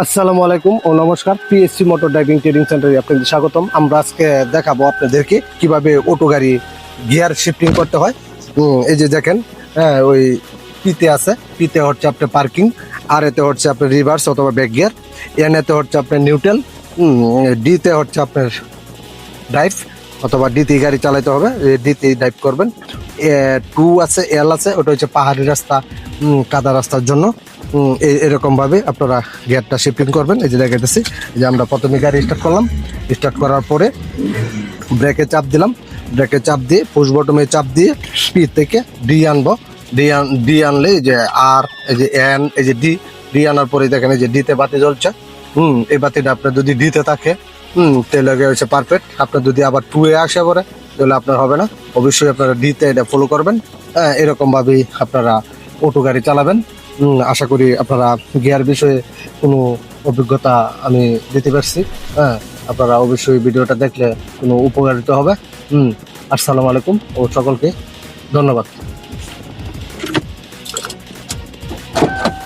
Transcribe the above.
আসসালামু আলাইকুম ও নমস্কার। পিএসসি মোটর ড্রাইভিং ট্রেনিং সেন্টারে আপনাদের স্বাগতম। আমরা আজকে দেখাবো আপনাদেরকে কিভাবে অটো গাড়ি গিয়ার শিফটিং করতে হয়। এই যে দেখেন, হ্যাঁ, ওই পিতে আছে, পিতে হচ্ছে আপনার পার্কিং, আর এতে হচ্ছে আপনার রিভার্স অথবা ব্যাক গিয়ার, এতে হচ্ছে আপনার নিউট্রাল, ডিতে হচ্ছে আপনার ড্রাইভ অথবা ডিতে গাড়ি চালাতে হবে, ডিতে ড্রাইভ করবেন। টু আছে, এল আছে, ওটা হচ্ছে পাহাড়ি রাস্তা, কাদা রাস্তার জন্য। এরকম ভাবে আপনারা গিয়ারটা শিফটিং করবেন। এই যে দেখাইতেছি, যে আমরা প্রথমে গাড়ি স্টার্ট করলাম, স্টার্ট করার পরে ব্রেকে চাপ দিলাম, ব্রেকে চাপ দিয়ে পুশ বটমে চাপ দিয়ে পি থেকে ডি আনবো। ডি আনলে এই যে আর, এই যে এন, এই যে ডি আনার পরে দেখেন এই যে ডিতে বাতি জ্বলছে। এই বাতিটা আপনার যদি ডিতে থাকে তাহলে হচ্ছে পারফেক্ট। আপনার যদি আবার টু এ আসে পরে তাহলে আপনার হবে না। অবশ্যই আপনারা ডিতে এটা ফলো করবেন। এরকম ভাবেই আপনারা অটো গাড়ি চালাবেন। আশা করি আপনারা গিয়ার বিষয়ে কোনো অভিজ্ঞতা আমি দিতে পারছি। আপনারা অবশ্যই ভিডিওটা দেখলে কোনো উপকারিত হবে। আসসালামু আলাইকুম ও সকলকে ধন্যবাদ।